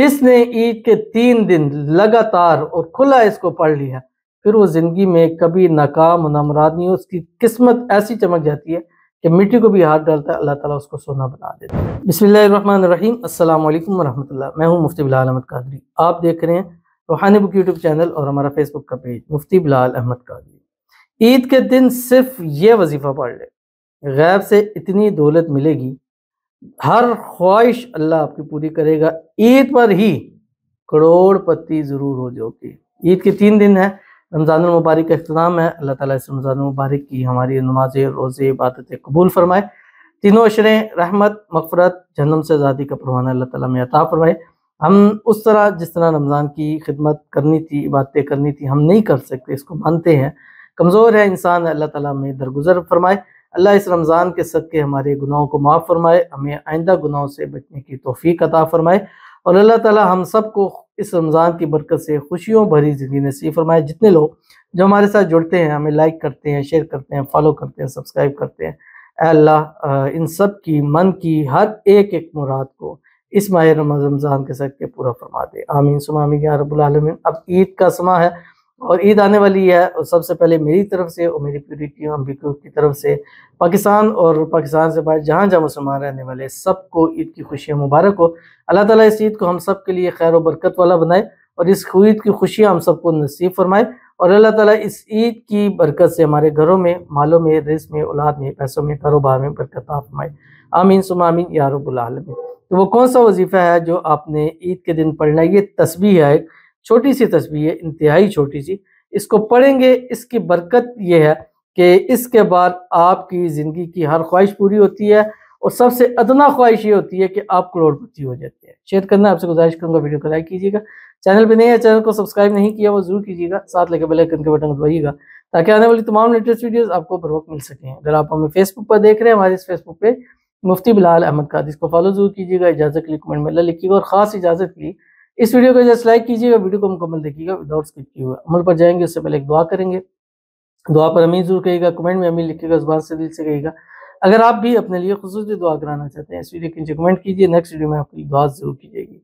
جس نے عید کے 3 دن لگاتار اور کھلا اس کو پڑھ لیا پھر وہ زندگی میں کبھی ناکام و نامراد نہیں ہو، اس کی قسمت ایسی چمک جاتی ہے کہ مٹی کو بھی ہاتھ ڈالتا ہے اللہ تعالیٰ اس کو سونا بنا دیتا ہے۔ بسم اللہ الرحمن الرحیم، السلام علیکم ورحمۃ اللہ۔ میں ہوں مفتی بلال احمد قادری، آپ دیکھ رہے ہیں روحانی بک یوٹیوب چینل اور ہمارا فیس بک کا پیج مفتی بلال احمد قادری۔ عید کے دن صرف یہ وظیفہ پڑھ لے، غیب سے اتنی دولت ملے گی، ہر خواہش اللہ آپ کی پوری کرے گا، عید پر ہی کروڑ پتی ضرور ہو جاؤ گی۔ عید کے 3 دن ہیں، رمضان المبارک کا اختتام ہے، اللہ تعالیٰ اس رمضان المبارک کی ہماری نمازیں، روزے، عبادتیں قبول فرمائے، تینوں عشریں رحمت، مغفرت، جہنم سے آزادی کا پروانہ اللہ تعالیٰ میں عطا فرمائے۔ ہم اس طرح جس طرح رمضان کی خدمت کرنی تھی، عبادتیں کرنی تھی، ہم نہیں کر سکتے، اس کو مانتے ہیں، کمزور ہے انسان، اللہ تعالیٰ میں درگزر فرمائے۔ اللہ اس رمضان کے صدقے ہمارے گناہوں کو معاف فرمائے، ہمیں آئندہ گناہوں سے بچنے کی توفیق عطا فرمائے، اور اللہ تعالیٰ ہم سب کو اس رمضان کی برکت سے خوشیوں بھری زندگی نصیب فرمائے۔ جتنے لوگ جو ہمارے ساتھ جڑتے ہیں، ہمیں لائک کرتے ہیں، شیئر کرتے ہیں، فالو کرتے ہیں، سبسکرائب کرتے ہیں، اے اللہ ان سب کی من کی ہر ایک مراد کو اس ماہ رمضان کے صدقے پورا فرما دے، آمین ثم آمین یا رب العالمین۔ اب عید کا سماں ہے اور عید آنے والی ہے، اور سب سے پہلے میری طرف سے اور میری پوری ٹیم امبیکو کی طرف سے پاکستان اور پاکستان سے باہر جہاں جہاں مسلمان رہنے والے سب کو عید کی خوشیاں مبارک ہو۔ اللہ تعالیٰ اس عید کو ہم سب کے لیے خیر و برکت والا بنائے اور اس عید کی خوشیاں ہم سب کو نصیب فرمائے، اور اللہ تعالیٰ اس عید کی برکت سے ہمارے گھروں میں، مالوں میں، رزق میں، اولاد میں، پیسوں میں، کاروبار میں برکت عطا فرمائے، آمین ثم آمین یا رب العالمین۔ تو وہ کون سا وظیفہ ہے جو آپ نے عید کے دن پڑھنا ہے؟ یہ تسبیح ہے، ایک چھوٹی سی تسبیح ہے، انتہائی چھوٹی سی۔ اس کو پڑھیں گے، اس کی برکت یہ ہے کہ اس کے بعد آپ کی زندگی کی ہر خواہش پوری ہوتی ہے، اور سب سے ادنا خواہش یہ ہوتی ہے کہ آپ کروڑ پتی ہو جاتے ہیں۔ شیئر کرنا آپ سے گزارش کروں گا، ویڈیو کو لائک کیجیے گا، چینل پہ نہیں ہے چینل کو سبسکرائب نہیں کیا وہ ضرور کیجیے گا، ساتھ لگے بیل آئیکن کے بٹن کو دبائیے گا تاکہ آنے والی تمام لیٹسٹ ویڈیوز آپ کو بر وقت مل سکیں۔ اگر آپ ہمیں فیس بک پر دیکھ رہے ہیں، ہمارے اس فیس بک پہ مفتی بلال احمد قادری، اس کو فالو ضرور کیجیے گا، اجازت کے لیے کمنٹ میں اللہ لکھیے گا، اور خاص اجازت کے لیے اس ویڈیو کو جسٹ لائک کیجیے گا، ویڈیو کو مکمل دیکھیے گا وداؤٹ اسکپ کیے ہوئے۔ عمل پر جائیں گے اس سے پہلے ایک دعا کریں گے، دعا پر امین ضرور کہیے گا، کمنٹ میں امین لکھیے گا، زبان سے دل سے کہیے گا۔ اگر آپ بھی اپنے لیے خصوصی دعا کرانا چاہتے ہیں، اس ویڈیو کے نیچے کمنٹ کیجیے، نیکسٹ ویڈیو میں آپ کی دعا ضرور کی جائے گی۔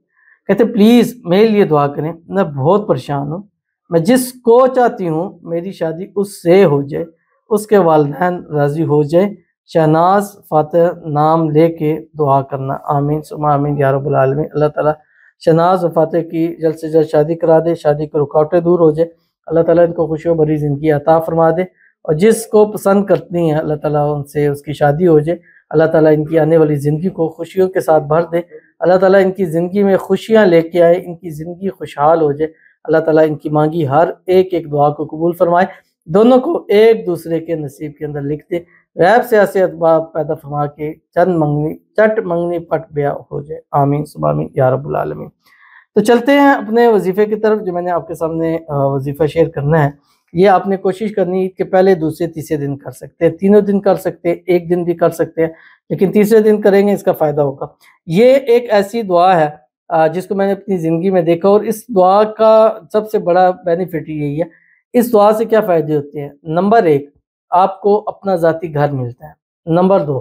کہتے ہیں پلیز میرے لیے دعا کریں، میں بہت پریشان ہوں، میں جس کو چاہتی ہوں میری شادی اس سے ہو جائے، اس کے والدین راضی ہو جائے، شہناز فاتح نام لے کے دعا کرنا، آمین ثم آمین یا رب العالمین۔ اللہ تعالیٰ شہناز و فاتح کی جلد سے جلد شادی کرا دے، شادی کی رکاوٹیں دور ہو جائے، اللہ تعالیٰ ان کو خوشیوں بھری زندگی عطا فرما دے، اور جس کو پسند کرتی ہیں اللہ تعالیٰ ان سے اس کی شادی ہو جائے، اللہ تعالیٰ ان کی آنے والی زندگی کو خوشیوں کے ساتھ بھر دے، اللہ تعالیٰ ان کی زندگی میں خوشیاں لے کے آئے، ان کی زندگی خوشحال ہو جائے، اللہ تعالیٰ ان کی مانگی ہر ایک دعا کو قبول فرمائے، دونوں کو ایک دوسرے کے نصیب کے اندر لکھ دے، غیب سے ایسے اسباب پیدا فرما کے چٹ منگنی پٹ بیاہ ہو جائے، آمین ثم آمین یا رب العالمین۔ تو چلتے ہیں اپنے وظیفے کی طرف، جو میں نے آپ کے سامنے وظیفہ شیئر کرنا ہے۔ یہ آپ نے کوشش کرنی ہے کہ پہلے، دوسرے، تیسرے دن کر سکتے ہیں، تینوں دن کر سکتے ہیں، ایک دن بھی کر سکتے ہیں، لیکن تیسرے دن کریں گے اس کا فائدہ ہوگا۔ یہ ایک ایسی دعا ہے جس کو میں نے اپنی زندگی میں دیکھا، اور اس دعا کا سب سے بڑا بینیفٹ یہی ہے۔ اس دعا سے کیا فائدے ہوتے ہیں؟ نمبر 1، آپ کو اپنا ذاتی گھر ملتا ہے، نمبر 2،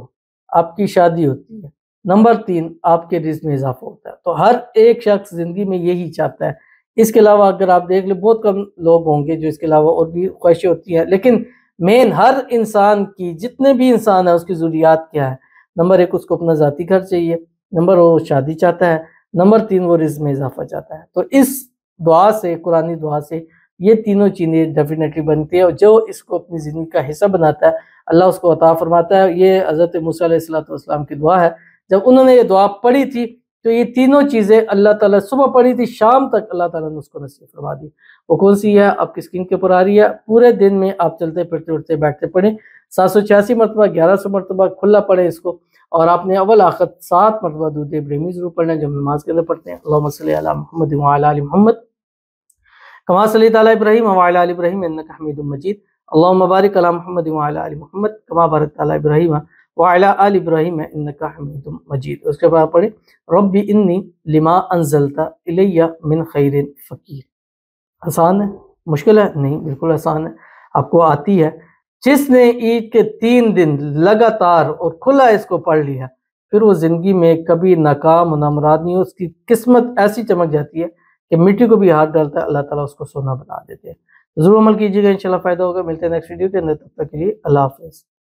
آپ کی شادی ہوتی ہے، نمبر 3، آپ کے رزق میں اضافہ ہوتا ہے۔ تو ہر ایک شخص زندگی میں یہی چاہتا ہے۔ اس کے علاوہ اگر آپ دیکھ لیں بہت کم لوگ ہوں گے جو اس کے علاوہ اور بھی خواہشیں ہوتی ہیں، لیکن مین ہر انسان کی، جتنے بھی انسان ہیں اس کی ضروریات کیا ہے؟ نمبر 1، اس کو اپنا ذاتی گھر چاہیے، نمبر 2، وہ شادی چاہتا ہے، نمبر 3، وہ رزق میں اضافہ چاہتا ہے۔ تو اس دعا سے، قرآنی دعا سے یہ تینوں چیزیں ڈیفینیٹلی بنتی ہیں، اور جو اس کو اپنی زندگی کا حصہ بناتا ہے اللہ اس کو عطا فرماتا ہے۔ یہ حضرت موسیٰ علیہ السلام کی دعا ہے، جب انہوں نے یہ دعا پڑھی تھی تو یہ تینوں چیزیں اللہ تعالیٰ، صبح پڑھی تھی شام تک اللہ تعالیٰ نے اس کو نصیب فرما دی۔ وہ کون سی ہے؟ آپ کی اسکرین کے اوپر آ رہی ہے۔ پورے دن میں آپ چلتے پھرتے اٹھتے بیٹھتے پڑھیں، 786 مرتبہ، 1100 مرتبہ کھلا پڑھیں اس کو، اور آپ نے اول آخر 7 مرتبہ درود ابراہیمی ضرور پڑھنا ہے جو ہم نماز کے اندر پڑھتے ہیں۔ اللہم صلی علی محمد وعلی آل محمد کما صلیت علی ابراہیم وعلی آل ابراہیم انک حمید مجید، اللہم بارک علی محمد وعلی آل محمد کما بارکت علی ابراہیم وعلی آل ابراہیم انک حمید مجید۔ اس کے بعد پڑھیں رب انی لما انزلت الی من خیر فقیر۔ آسان ہے؟ مشکل ہے؟ نہیں، بالکل آسان ہے، آپ کو آتی ہے۔ جس نے عید کے 3 دن لگاتار اور کھلا اس کو پڑھ لیا پھر وہ زندگی میں کبھی ناکام و نامراد نہیں ہو، اس کی قسمت ایسی چمک جاتی ہے کہ مٹی کو بھی ہاتھ ڈالتا ہے اللہ تعالیٰ اس کو سونا بنا دیتے ہیں۔ ضرور عمل کیجیے گا، انشاءاللہ فائدہ ہوگا۔ ملتے ہیں نیکسٹ ویڈیو کے اندر، تب تک کے لیے اللہ حافظ۔